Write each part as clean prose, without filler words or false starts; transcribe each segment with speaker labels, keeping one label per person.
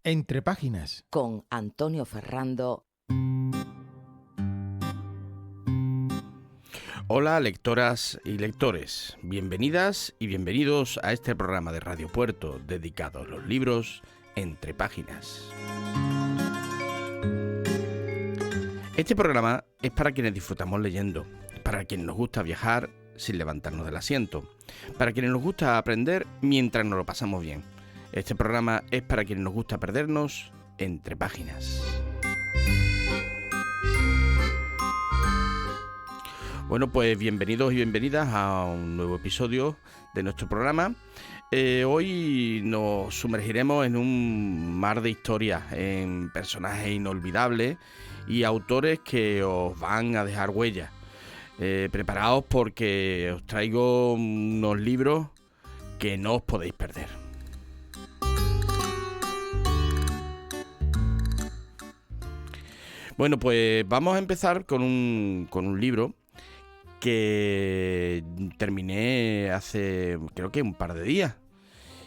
Speaker 1: Entre páginas.
Speaker 2: Con Antonio Ferrando.
Speaker 3: Hola lectoras y lectores, bienvenidas y bienvenidos a este programa de Radio Puerto dedicado a los libros Entre páginas. Este programa es para quienes disfrutamos leyendo, para quienes nos gusta viajar sin levantarnos del asiento, para quienes nos gusta aprender mientras nos lo pasamos bien. Este programa es para quienes nos gusta perdernos entre páginas. Bueno, pues bienvenidos y bienvenidas a un nuevo episodio de nuestro programa. Hoy nos sumergiremos en un mar de historias, en personajes inolvidables y autores que os van a dejar huellas. Preparaos porque os traigo unos libros que no os podéis perder. Bueno, pues vamos a empezar con un libro que terminé hace, creo que un par de días,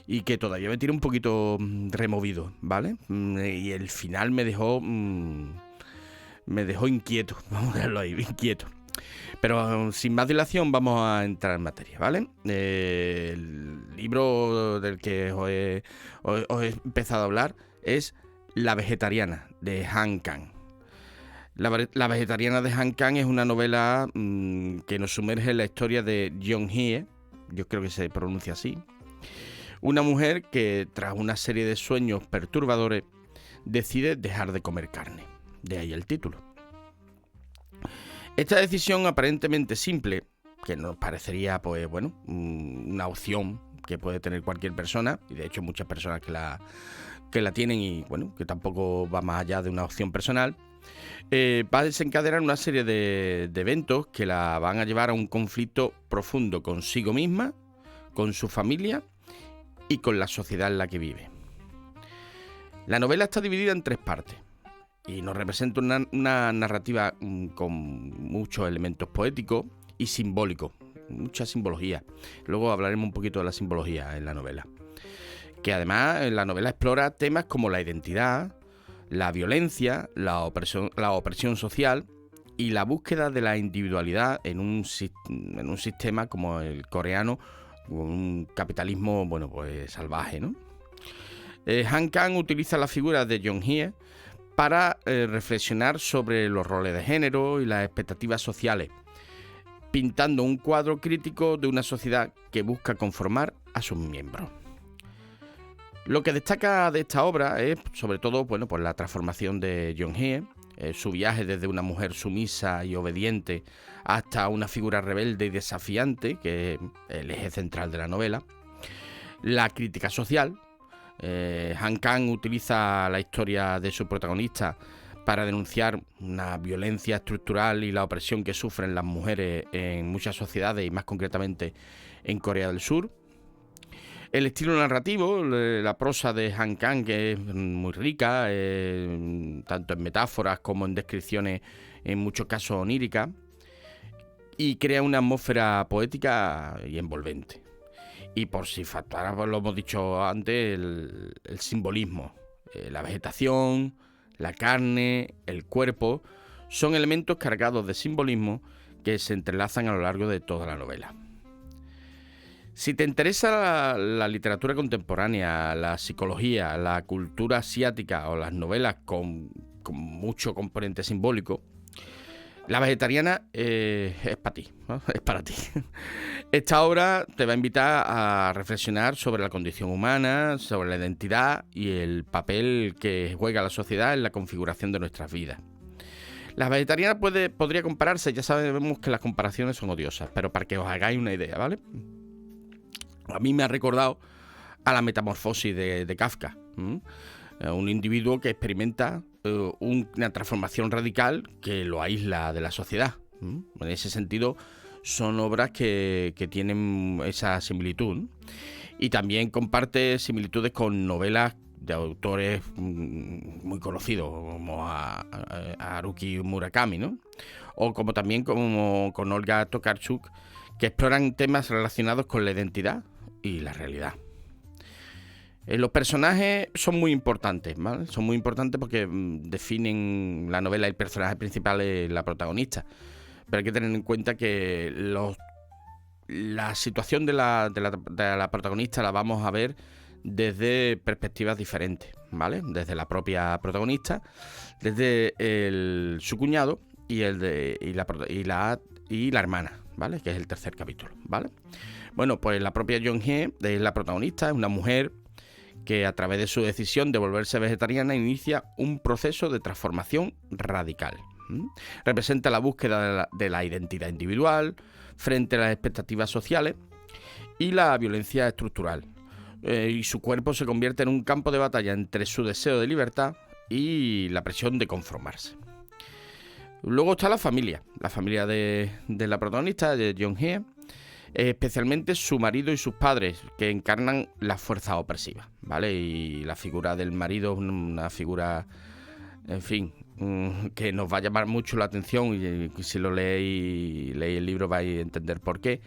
Speaker 3: y que todavía me tiene un poquito removido, ¿vale? Y el final me dejó inquieto, vamos a dejarlo ahí, inquieto. Pero sin más dilación vamos a entrar en materia, ¿vale? El libro del que os he empezado a hablar es La vegetariana, de Han Kang. La vegetariana de Han Kang es una novela que nos sumerge en la historia de Jeong Hye, yo creo que se pronuncia así, una mujer que tras una serie de sueños perturbadores decide dejar de comer carne, de ahí el título. Esta decisión aparentemente simple, que nos parecería pues bueno, una opción que puede tener cualquier persona, y de hecho muchas personas que la tienen y bueno, que tampoco va más allá de una opción personal, va a desencadenar una serie de eventos que la van a llevar a un conflicto profundo consigo misma, con su familia y con la sociedad en la que vive. La novela está dividida en 3 partes y nos representa una narrativa con muchos elementos poéticos y simbólicos, mucha simbología. Luego hablaremos un poquito de la simbología en la novela. Que además en la novela explora temas como la identidad, la violencia, la opresión social y la búsqueda de la individualidad en un sistema como el coreano, un capitalismo bueno pues salvaje, ¿no? Han Kang utiliza la figura de Jeong Hye para reflexionar sobre los roles de género y las expectativas sociales, pintando un cuadro crítico de una sociedad que busca conformar a sus miembros. Lo que destaca de esta obra es, sobre todo, bueno, pues la transformación de Jeong Hye, su viaje desde una mujer sumisa y obediente hasta una figura rebelde y desafiante, que es el eje central de la novela. La crítica social. Han Kang utiliza la historia de su protagonista para denunciar una violencia estructural y la opresión que sufren las mujeres en muchas sociedades y más concretamente en Corea del Sur. El estilo narrativo, la prosa de Han Kang, que es muy rica, tanto en metáforas como en descripciones, en muchos casos oníricas, y crea una atmósfera poética y envolvente. Y por si faltara, pues lo hemos dicho antes, el simbolismo, la vegetación, la carne, el cuerpo, son elementos cargados de simbolismo que se entrelazan a lo largo de toda la novela. Si te interesa la literatura contemporánea, la psicología, la cultura asiática o las novelas con mucho componente simbólico, La vegetariana es para ti, ¿no? Es para ti. Esta obra te va a invitar a reflexionar sobre la condición humana, sobre la identidad y el papel que juega la sociedad en la configuración de nuestras vidas. La vegetariana podría compararse, ya sabemos que las comparaciones son odiosas, pero para que os hagáis una idea, ¿vale? A mí me ha recordado a la metamorfosis de Kafka, un individuo que experimenta una transformación radical que lo aísla de la sociedad. En ese sentido, son obras que tienen esa similitud, ¿no? Y también comparte similitudes con novelas de autores muy conocidos, como a Haruki Murakami, ¿no? O como también como con Olga Los personajes son muy importantes, ¿vale? Son muy importantes porque definen la novela. El personaje principal es la protagonista. Pero hay que tener en cuenta que la situación de la protagonista la vamos a ver desde perspectivas diferentes, ¿vale? Desde la propia protagonista, desde su cuñado y la hermana, ¿vale? Que es el tercer capítulo, ¿vale? Bueno, pues la propia Jong-hye es la protagonista, es una mujer que a través de su decisión de volverse vegetariana inicia un proceso de transformación radical. Representa la búsqueda de la identidad individual frente a las expectativas sociales y la violencia estructural. Y su cuerpo se convierte en un campo de batalla entre su deseo de libertad y la presión de conformarse. Luego está la familia de la protagonista, de Jong-hye, especialmente su marido y sus padres, que encarnan las fuerzas opresivas, ¿vale? Y la figura del marido es una figura, en fin, que nos va a llamar mucho la atención, y si lo leéis el libro vais a entender por qué.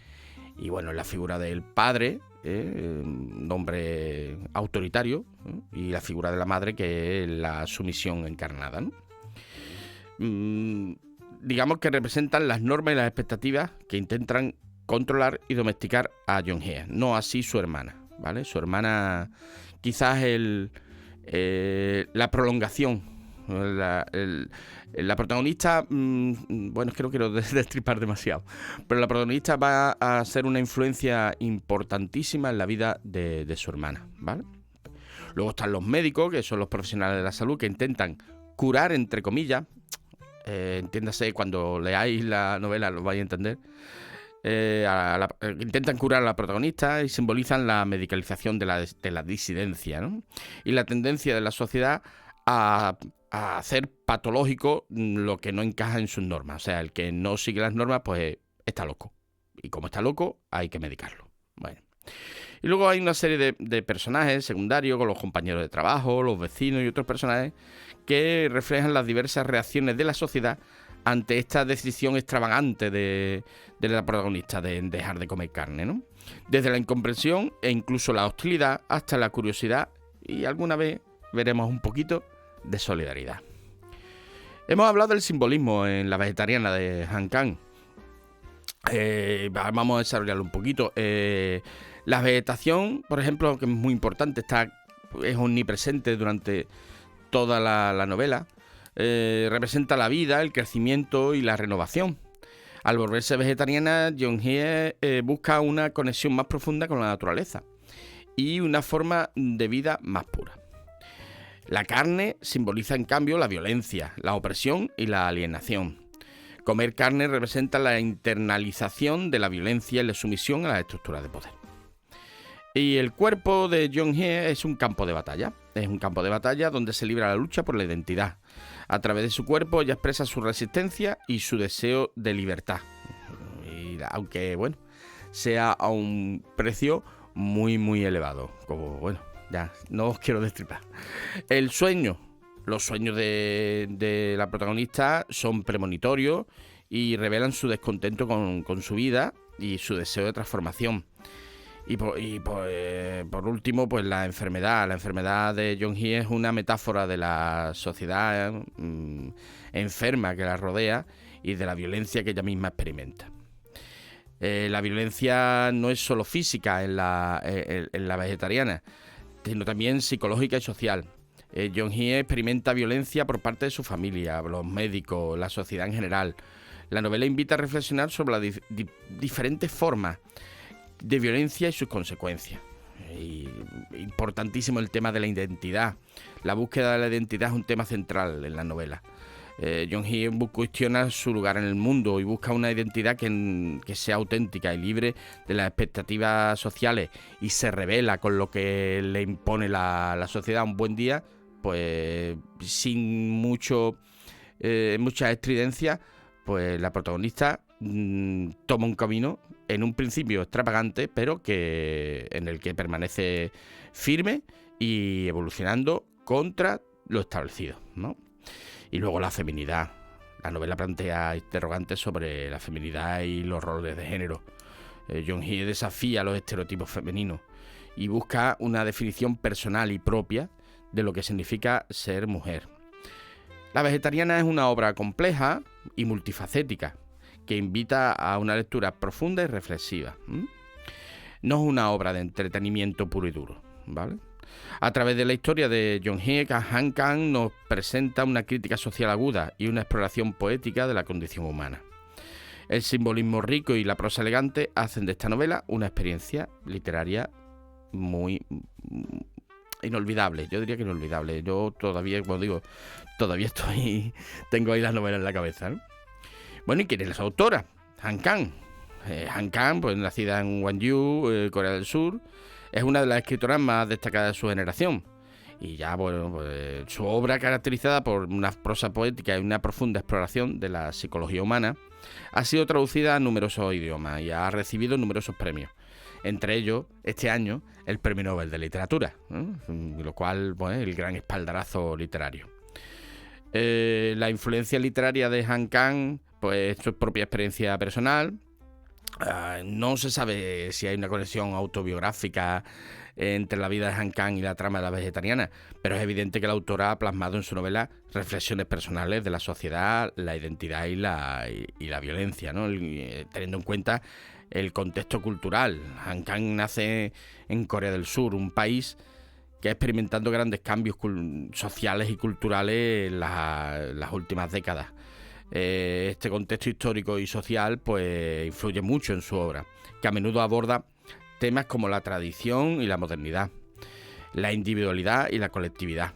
Speaker 3: Y bueno, la figura del padre, un hombre autoritario, y la figura de la madre, que es la sumisión encarnada, ¿no? Digamos que representan las normas y las expectativas que intentan controlar y domesticar a Jong-hye, no así su hermana, ¿vale? Su hermana quizás la prolongación. La protagonista, bueno, es que no quiero destripar demasiado, pero la protagonista va a ser una influencia importantísima en la vida de su hermana, ¿vale? Luego están los médicos, que son los profesionales de la salud, que intentan curar, entre comillas, entiéndase, cuando leáis la novela lo vais a entender, intentan curar a la protagonista y simbolizan la medicalización de la disidencia, ¿no? Y la tendencia de la sociedad a hacer patológico lo que no encaja en sus normas. O sea, el que no sigue las normas, pues está loco. Y como está loco, hay que medicarlo. Bueno. Y luego hay una serie de personajes secundarios, con los compañeros de trabajo, los vecinos y otros personajes, que reflejan las diversas reacciones de la sociedad ante esta decisión extravagante de la protagonista de dejar de comer carne, ¿no? Desde la incomprensión e incluso la hostilidad hasta la curiosidad, y alguna vez veremos un poquito de solidaridad. Hemos hablado del simbolismo en La vegetariana de Han Kang. Vamos a desarrollarlo un poquito. La vegetación, por ejemplo, que es muy importante, es omnipresente durante toda la novela. Representa la vida, el crecimiento y la renovación. Al volverse vegetariana, Jong-hye busca una conexión más profunda con la naturaleza y una forma de vida más pura. La carne simboliza, en cambio, la violencia, la opresión y la alienación. Comer carne representa la internalización de la violencia y la sumisión a las estructuras de poder. Y el cuerpo de Jong-hye es un campo de batalla. Es un campo de batalla donde se libra la lucha por la identidad. A través de su cuerpo ella expresa su resistencia y su deseo de libertad. Y aunque, bueno, sea a un precio muy, muy elevado. Como, bueno, ya, no os quiero destripar. Los sueños de la protagonista son premonitorios y revelan su descontento con su vida y su deseo de transformación. Y por último, pues la enfermedad. La enfermedad de Jong-hye es una metáfora de la sociedad enferma que la rodea y de la violencia que ella misma experimenta. La violencia no es solo física en la vegetariana, sino también psicológica y social. Jong-hye experimenta violencia por parte de su familia, los médicos, la sociedad en general. La novela invita a reflexionar sobre las diferentes formas de violencia y sus consecuencias. Y importantísimo el tema de la identidad. La búsqueda de la identidad es un tema central en la novela. Jong-hye cuestiona su lugar en el mundo y busca una identidad que sea auténtica y libre de las expectativas sociales, y se revela con lo que le impone la sociedad. Un buen día, pues sin mucha estridencia, pues la protagonista toma un camino en un principio extravagante, pero en el que permanece firme y evolucionando contra lo establecido, ¿no? Y luego la feminidad. La novela plantea interrogantes sobre la feminidad y los roles de género. Jong-hye desafía los estereotipos femeninos y busca una definición personal y propia de lo que significa ser mujer. La vegetariana es una obra compleja y multifacética que invita a una lectura profunda y reflexiva. No es una obra de entretenimiento puro y duro, ¿vale? A través de la historia de John Heek, Han Kang nos presenta una crítica social aguda y una exploración poética de la condición humana. El simbolismo rico y la prosa elegante hacen de esta novela una experiencia literaria muy inolvidable. Yo diría que inolvidable. Yo todavía, como digo, tengo ahí las novelas en la cabeza, ¿no? Bueno, ¿y quién es la autora? Han Kang. Han Kang, pues nacida en Gwangju, Corea del Sur, es una de las escritoras más destacadas de su generación. Y ya, bueno, pues, su obra, caracterizada por una prosa poética y una profunda exploración de la psicología humana, ha sido traducida a numerosos idiomas y ha recibido numerosos premios. Entre ellos, este año, el Premio Nobel de Literatura, lo cual, pues, el gran espaldarazo literario. La influencia literaria de Han Kang, pues, su propia experiencia personal. No se sabe si hay una conexión autobiográfica entre la vida de Han Kang y la trama de la vegetariana, pero es evidente que la autora ha plasmado en su novela reflexiones personales de la sociedad, la identidad y la violencia, ¿no? Teniendo en cuenta el contexto cultural. Han Kang nace en Corea del Sur, un país que ha experimentado grandes cambios sociales y culturales en las últimas décadas. Este contexto histórico y social pues influye mucho en su obra, que a menudo aborda temas como la tradición y la modernidad, la individualidad y la colectividad.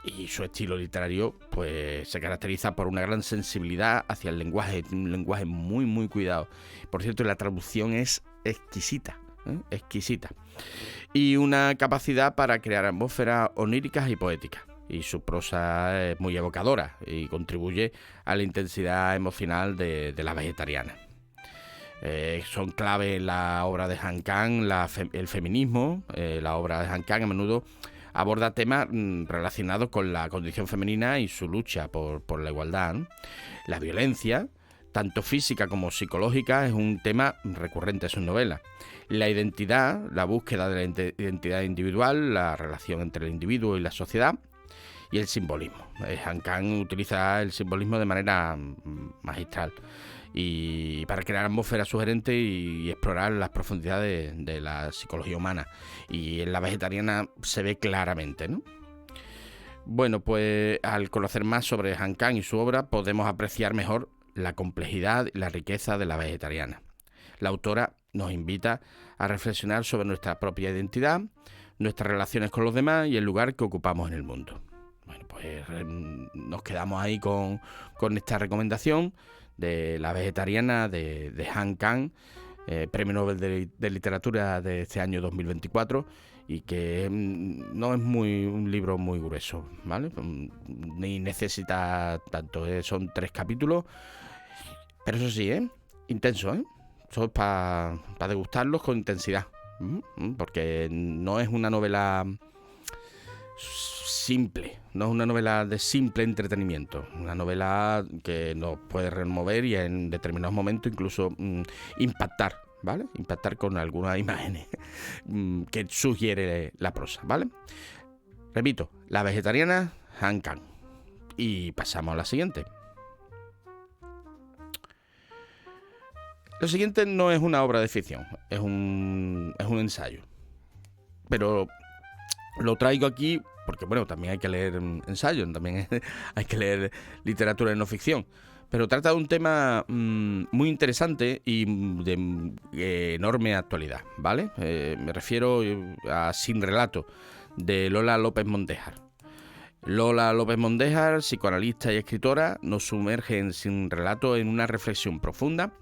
Speaker 3: Y su estilo literario pues se caracteriza por una gran sensibilidad hacia el lenguaje, un lenguaje muy muy cuidado. Por cierto, la traducción es exquisita, exquisita. Y una capacidad para crear atmósferas oníricas y poéticas. Y su prosa es muy evocadora y contribuye a la intensidad emocional de la vegetariana. Son clave en la obra de Han Kang el feminismo. La obra de Han Kang a menudo aborda temas relacionados con la condición femenina y su lucha por la igualdad, ¿no? La violencia, tanto física como psicológica, es un tema recurrente en sus novelas. La identidad, la búsqueda de la identidad individual, la relación entre el individuo y la sociedad, y el simbolismo. Han Kang utiliza el simbolismo de manera magistral y para crear atmósferas sugerentes y explorar las profundidades de la psicología humana. Y en la vegetariana se ve claramente, ¿no? Bueno, pues al conocer más sobre Han Kang y su obra, podemos apreciar mejor la complejidad y la riqueza de la vegetariana. La autora nos invita a reflexionar sobre nuestra propia identidad, nuestras relaciones con los demás y el lugar que ocupamos en el mundo. Bueno, pues nos quedamos ahí con esta recomendación de la vegetariana de Han Kang, Premio Nobel de Literatura de este año 2024, y que no es un libro muy grueso, ¿vale? Ni necesita tanto, son 3 capítulos, pero eso sí, intenso, eso es para degustarlos con intensidad, porque no es una novela simple, no es una novela de simple entretenimiento, una novela que nos puede remover y en determinados momentos incluso impactar, ¿vale? Impactar con algunas imágenes que sugiere la prosa, ¿vale? Repito, La vegetariana, Han Kang. Y pasamos a la siguiente. Lo siguiente no es una obra de ficción, es un ensayo. Pero lo traigo aquí porque, bueno, también hay que leer ensayos, también hay que leer literatura de no ficción. Pero trata de un tema muy interesante y de enorme actualidad, ¿vale? Me refiero a Sin relato, de Lola López Mondéjar. Lola López Mondéjar, psicoanalista y escritora, nos sumerge en Sin relato en una reflexión profunda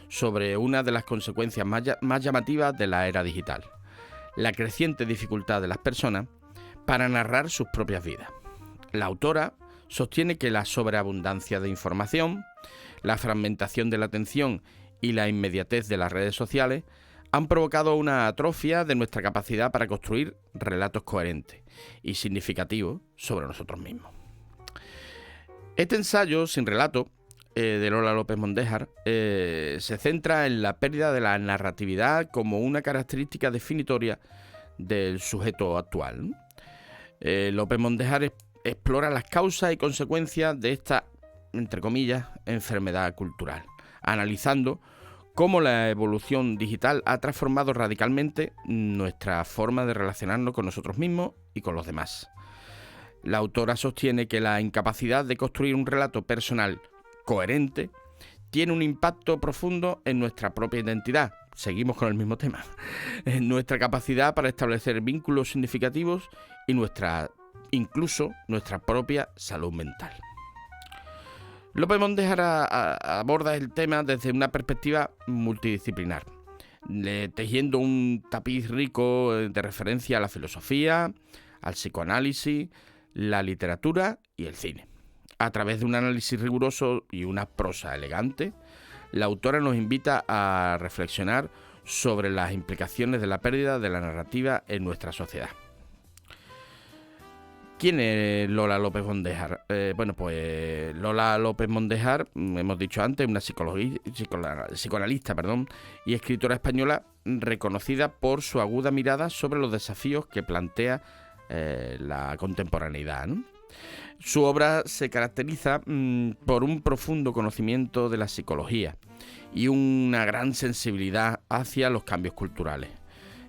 Speaker 3: sobre una de las consecuencias más llamativas de la era digital: la creciente dificultad de las personas para narrar sus propias vidas. La autora sostiene que la sobreabundancia de información, la fragmentación de la atención y la inmediatez de las redes sociales han provocado una atrofia de nuestra capacidad para construir relatos coherentes y significativos sobre nosotros mismos. Este ensayo, Sin relato, de Lola López Mondéjar, se centra en la pérdida de la narratividad como una característica definitoria del sujeto actual, ¿no? López Mondéjar explora las causas y consecuencias de esta, entre comillas, enfermedad cultural, analizando cómo la evolución digital ha transformado radicalmente nuestra forma de relacionarnos con nosotros mismos y con los demás. La autora sostiene que la incapacidad de construir un relato personal coherente tiene un impacto profundo en nuestra propia identidad. Seguimos con el mismo tema. En nuestra capacidad para establecer vínculos significativos y incluso nuestra propia salud mental. López Mondéjar aborda el tema desde una perspectiva multidisciplinar, tejiendo un tapiz rico de referencia a la filosofía, al psicoanálisis, la literatura y el cine. A través de un análisis riguroso y una prosa elegante, la autora nos invita a reflexionar sobre las implicaciones de la pérdida de la narrativa en nuestra sociedad. ¿Quién es Lola López Mondéjar? Pues Lola López Mondéjar, hemos dicho antes, una psicoanalista y escritora española reconocida por su aguda mirada sobre los desafíos que plantea la contemporaneidad, ¿no? Su obra se caracteriza por un profundo conocimiento de la psicología y una gran sensibilidad hacia los cambios culturales.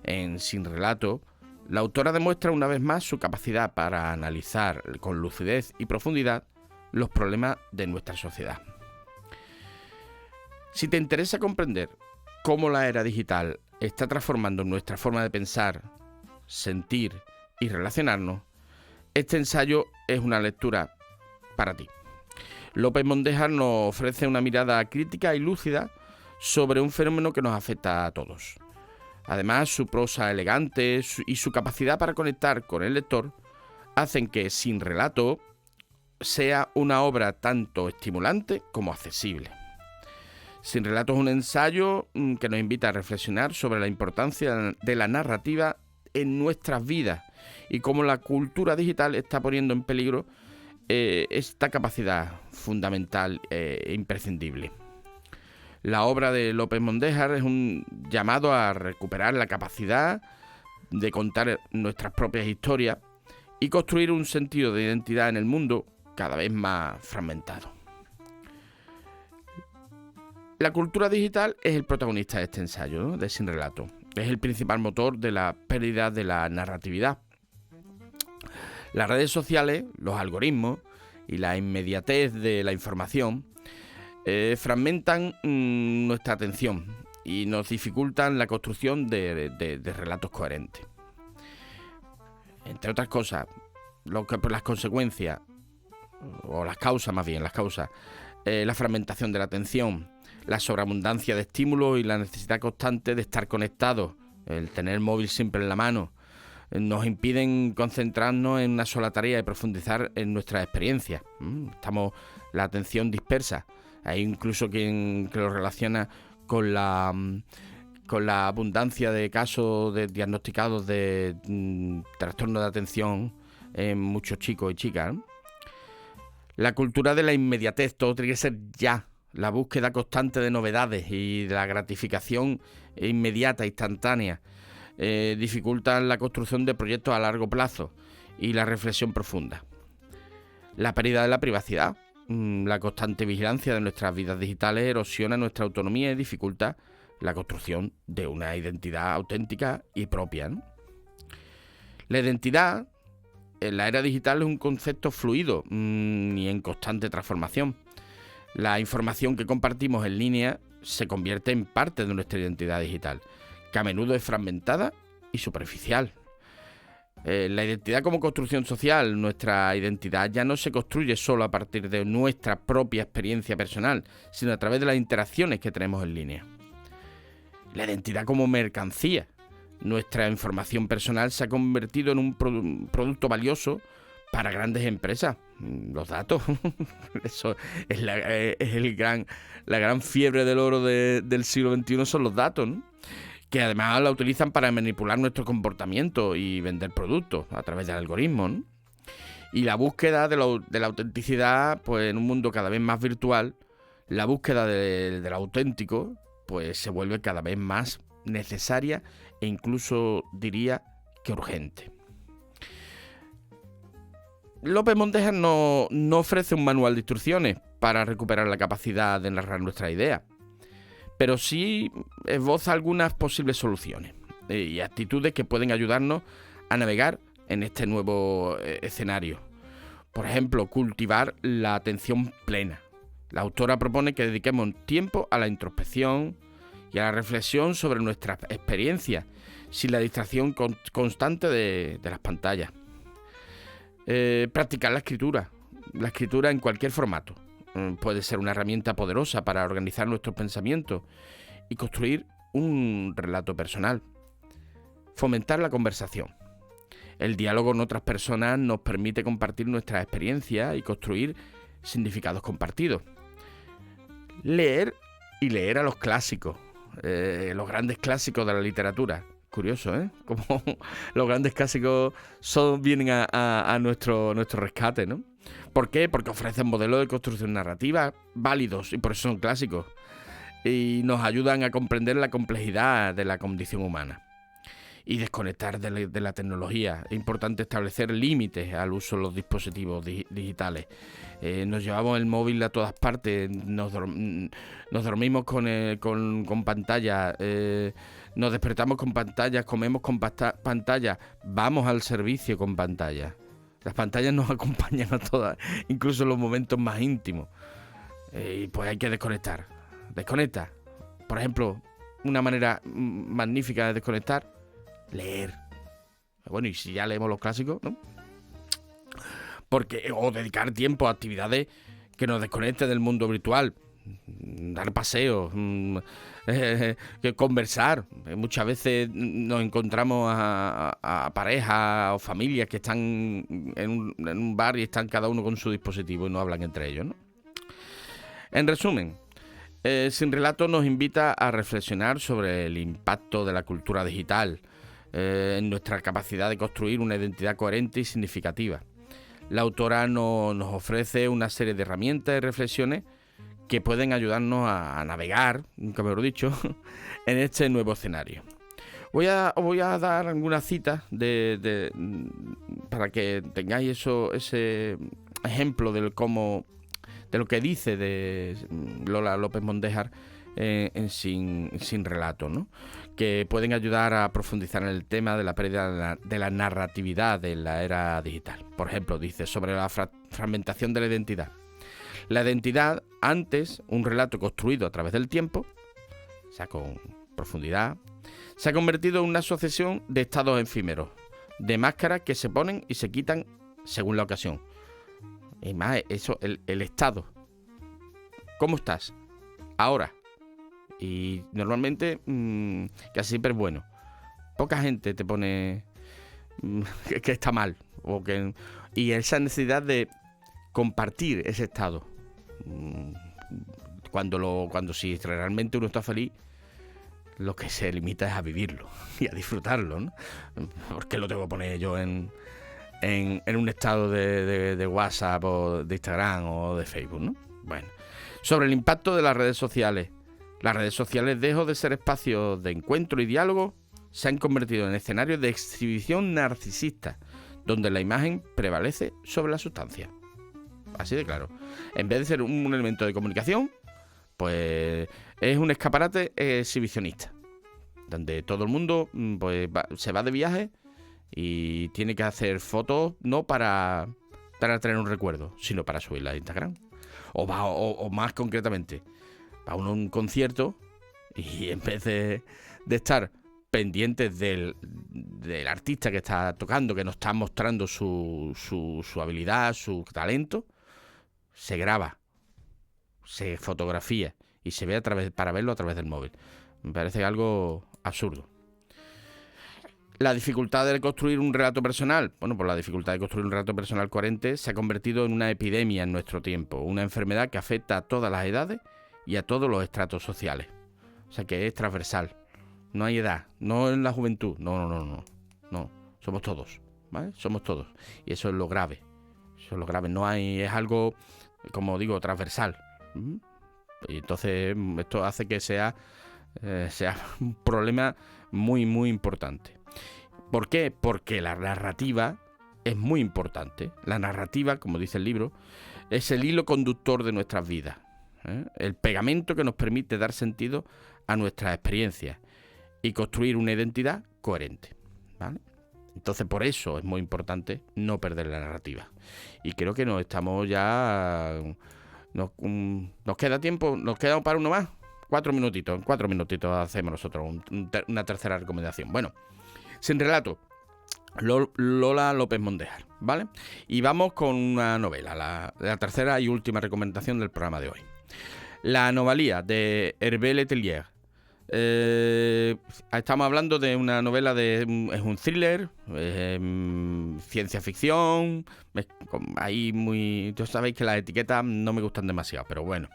Speaker 3: En Sin relato, la autora demuestra una vez más su capacidad para analizar con lucidez y profundidad los problemas de nuestra sociedad. Si te interesa comprender cómo la era digital está transformando nuestra forma de pensar, sentir y relacionarnos, este ensayo es una lectura para ti. López Mondéjar nos ofrece una mirada crítica y lúcida sobre un fenómeno que nos afecta a todos. Además, su prosa elegante y su capacidad para conectar con el lector hacen que Sin relato sea una obra tanto estimulante como accesible. Sin relato es un ensayo que nos invita a reflexionar sobre la importancia de la narrativa en nuestras vidas y cómo la cultura digital está poniendo en peligro esta capacidad fundamental e imprescindible. La obra de López Mondéjar es un llamado a recuperar la capacidad de contar nuestras propias historias y construir un sentido de identidad en el mundo cada vez más fragmentado. La cultura digital es el protagonista de este ensayo, ¿no?, de Sin relato. Es el principal motor de la pérdida de la narratividad. Las redes sociales, los algoritmos y la inmediatez de la información fragmentan nuestra atención y nos dificultan la construcción de relatos coherentes. Entre otras cosas, las consecuencias, o las causas, la fragmentación de la atención, la sobreabundancia de estímulos y la necesidad constante de estar conectados, el tener el móvil siempre en la mano, nos impiden concentrarnos en una sola tarea y profundizar en nuestras experiencias. Estamos la atención dispersa. Hay incluso quien que lo relaciona con la abundancia de casos diagnosticados de trastorno de atención en muchos chicos y chicas, ¿no? La cultura de la inmediatez, todo tiene que ser ya. La búsqueda constante de novedades y de la gratificación inmediata, instantánea, dificultan la construcción de proyectos a largo plazo y la reflexión profunda. La pérdida de la privacidad, la constante vigilancia de nuestras vidas digitales erosiona nuestra autonomía y dificulta la construcción de una identidad auténtica y propia, ¿no? La identidad en la era digital es un concepto fluido y en constante transformación. La información que compartimos en línea se convierte en parte de nuestra identidad digital, que a menudo es fragmentada y superficial. La identidad como construcción social, nuestra identidad ya no se construye solo a partir de nuestra propia experiencia personal, sino a través de las interacciones que tenemos en línea. La identidad como mercancía. Nuestra información personal se ha convertido en un producto valioso para grandes empresas. Los datos, eso es la gran fiebre del oro del siglo XXI, son los datos, ¿no?, que además la utilizan para manipular nuestro comportamiento y vender productos a través del algoritmo, ¿no? Y la búsqueda de la autenticidad, pues en un mundo cada vez más virtual, la búsqueda de lo auténtico, pues se vuelve cada vez más necesaria e incluso diría que urgente. López Mondéjar no ofrece un manual de instrucciones para recuperar la capacidad de narrar nuestras ideas, pero sí esboza algunas posibles soluciones y actitudes que pueden ayudarnos a navegar en este nuevo escenario. Por ejemplo, cultivar la atención plena. La autora propone que dediquemos tiempo a la introspección y a la reflexión sobre nuestras experiencias, sin la distracción constante de las pantallas. Practicar la escritura en cualquier formato. Puede ser una herramienta poderosa para organizar nuestros pensamientos y construir un relato personal. Fomentar la conversación. El diálogo con otras personas nos permite compartir nuestras experiencias y construir significados compartidos. Leer y leer a los clásicos, los grandes clásicos de la literatura. Curioso, ¿eh? Como los grandes clásicos vienen a nuestro rescate, ¿no? ¿Por qué? Porque ofrecen modelos de construcción narrativa válidos y por eso son clásicos. Y nos ayudan a comprender la complejidad de la condición humana. Y desconectar de la tecnología. Es importante establecer límites al uso de los dispositivos digitales. Nos llevamos el móvil a todas partes, nos dormimos con pantalla, nos despertamos con pantallas, comemos con pantallas, vamos al servicio con pantallas. Las pantallas nos acompañan a todas, incluso en los momentos más íntimos. Y pues hay que desconectar. Desconecta. Por ejemplo, una manera magnífica de desconectar: leer. Bueno, y si ya leemos los clásicos, ¿no? O dedicar tiempo a actividades que nos desconecten del mundo virtual. Dar paseos, conversar. Muchas veces nos encontramos a parejas o familias que están en un bar y están cada uno con su dispositivo y no hablan entre ellos, ¿no? En resumen, Sin Relato nos invita a reflexionar sobre el impacto de la cultura digital en nuestra capacidad de construir una identidad coherente y significativa. La autora nos ofrece una serie de herramientas y reflexiones que pueden ayudarnos a navegar, nunca mejor dicho, en este nuevo escenario. Voy a dar algunas citas para que tengáis ese ejemplo de lo que dice de Lola López Mondéjar en Sin Relato, ¿no? Que pueden ayudar a profundizar en el tema de la pérdida de la narratividad de la era digital. Por ejemplo, dice sobre la fragmentación de la identidad. La identidad, antes un relato construido a través del tiempo, o sea, con profundidad, se ha convertido en una sucesión de estados efímeros, de máscaras que se ponen y se quitan según la ocasión. Y más, eso, el estado. ¿Cómo estás? Ahora. Y normalmente casi siempre es bueno. Poca gente te pone que está mal. Y esa necesidad de compartir ese estado. Cuando si realmente uno está feliz, lo que se limita es a vivirlo y a disfrutarlo, ¿no? ¿Por qué lo tengo que poner yo en un estado de WhatsApp o de Instagram o de Facebook, ¿no? Bueno, sobre el impacto de las redes sociales. Las redes sociales, lejos de ser espacios de encuentro y diálogo, se han convertido en escenarios de exhibición narcisista, donde la imagen prevalece sobre la sustancia. Así de claro. En vez de ser un elemento de comunicación, pues es un escaparate exhibicionista, donde todo el mundo se va de viaje y tiene que hacer fotos no para tener un recuerdo, sino para subirla a Instagram. O más concretamente, va uno a un concierto y en vez de estar pendientes del artista que está tocando, que nos está mostrando su habilidad, su talento, se graba, se fotografía y se ve para verlo a través del móvil. Me parece algo absurdo. La dificultad de construir un relato personal. Bueno, pues la dificultad de construir un relato personal coherente se ha convertido en una epidemia en nuestro tiempo, una enfermedad que afecta a todas las edades y a todos los estratos sociales. O sea que es transversal. No hay edad, no en la juventud, no. Somos todos, ¿vale? Somos todos. Y eso es lo grave. Eso es lo grave. No hay, es algo, como digo, transversal. Y entonces esto hace que sea un problema muy, muy importante. ¿Por qué? Porque la narrativa es muy importante. La narrativa, como dice el libro, es el hilo conductor de nuestras vidas, ¿eh? El pegamento que nos permite dar sentido a nuestras experiencias y construir una identidad coherente, ¿vale? Entonces, por eso es muy importante no perder la narrativa. Y creo que nos estamos ya... Nos queda tiempo, nos queda para uno más. 4 minutitos, en 4 minutitos hacemos nosotros una tercera recomendación. Bueno, sin relato, Lola López Mondéjar, ¿vale? Y vamos con una novela, la tercera y última recomendación del programa de hoy. La Anomalía, de Hervé Letelier. Estamos hablando de una novela es un thriller, ciencia ficción. Ahí ya sabéis que las etiquetas no me gustan demasiado, pero bueno.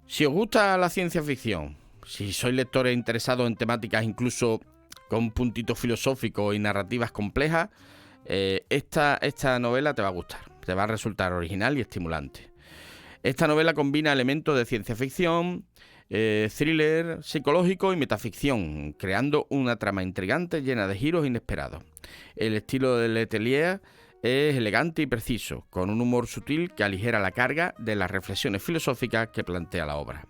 Speaker 3: Si os gusta la ciencia ficción, si sois lectores interesados en temáticas incluso con puntitos filosóficos y narrativas complejas, esta novela te va a gustar, te va a resultar original y estimulante. Esta novela combina elementos de ciencia ficción, thriller psicológico y metaficción, creando una trama intrigante llena de giros inesperados. El estilo de Letelier es elegante y preciso, con un humor sutil que aligera la carga de las reflexiones filosóficas que plantea la obra.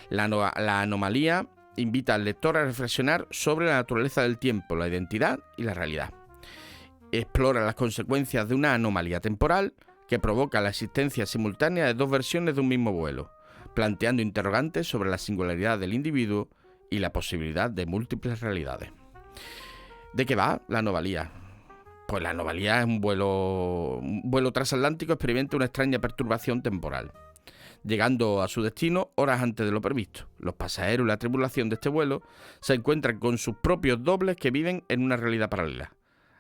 Speaker 3: La Anomalía invita al lector a reflexionar sobre la naturaleza del tiempo, la identidad y la realidad. Explora las consecuencias de una anomalía temporal que provoca la existencia simultánea de dos versiones de un mismo vuelo, planteando interrogantes sobre la singularidad del individuo y la posibilidad de múltiples realidades. ¿De qué va la anomalía? Pues la anomalía es un vuelo transatlántico experimenta una extraña perturbación temporal, llegando a su destino horas antes de lo previsto. Los pasajeros y la tripulación de este vuelo se encuentran con sus propios dobles que viven en una realidad paralela.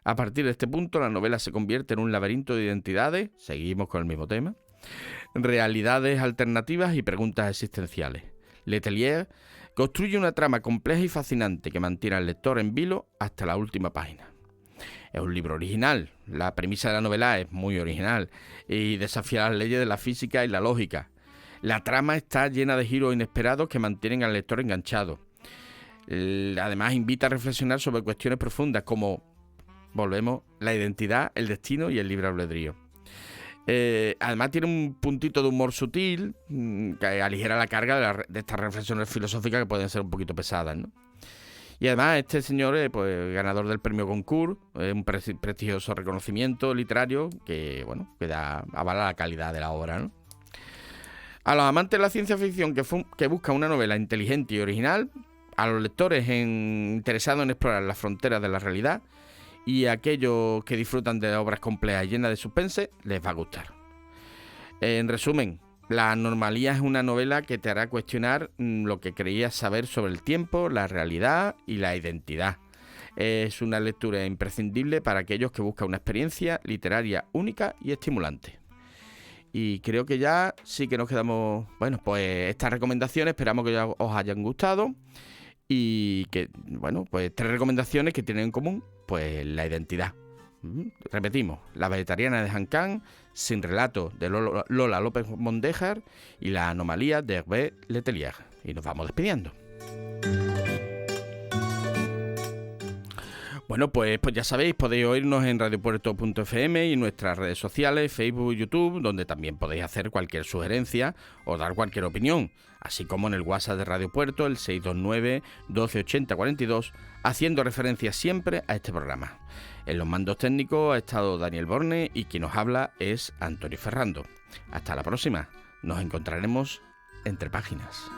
Speaker 3: A partir de este punto, la novela se convierte en un laberinto de identidades, seguimos con el mismo tema, realidades alternativas y preguntas existenciales. Letelier construye una trama compleja y fascinante que mantiene al lector en vilo hasta la última página. Es un libro original, la premisa de la novela es muy original y desafía las leyes de la física y la lógica. La trama está llena de giros inesperados que mantienen al lector enganchado. Además, invita a reflexionar sobre cuestiones profundas como, volvemos, la identidad, el destino y el libre albedrío. Además, tiene un puntito de humor sutil que aligera la carga de estas reflexiones filosóficas que pueden ser un poquito pesadas, ¿no? Y además este señor es pues, ganador del premio Goncourt, un prestigioso reconocimiento literario que, bueno, que avala la calidad de la obra, ¿no? A los amantes de la ciencia ficción que buscan una novela inteligente y original, a los lectores interesados en explorar las fronteras de la realidad y a aquellos que disfrutan de obras complejas llenas de suspense, les va a gustar. En resumen, La Anomalía es una novela que te hará cuestionar lo que creías saber sobre el tiempo, la realidad y la identidad. Es una lectura imprescindible para aquellos que buscan una experiencia literaria única y estimulante. Y creo que ya sí que nos quedamos... Bueno, pues estas recomendaciones esperamos que ya os hayan gustado. Y que, bueno, pues 3 recomendaciones que tienen en común, pues la identidad. Repetimos, La vegetariana de Han Kang, Sin relato de Lola López Mondéjar y La Anomalía de Hervé Letelier. Y nos vamos despidiendo. Bueno, pues ya sabéis, podéis oírnos en radiopuerto.fm y en nuestras redes sociales, Facebook y YouTube, donde también podéis hacer cualquier sugerencia o dar cualquier opinión, así como en el WhatsApp de Radio Puerto, el 629 1280 42, haciendo referencia siempre a este programa. En los mandos técnicos ha estado Daniel Borne y quien nos habla es Antonio Ferrando. Hasta la próxima, nos encontraremos entre páginas.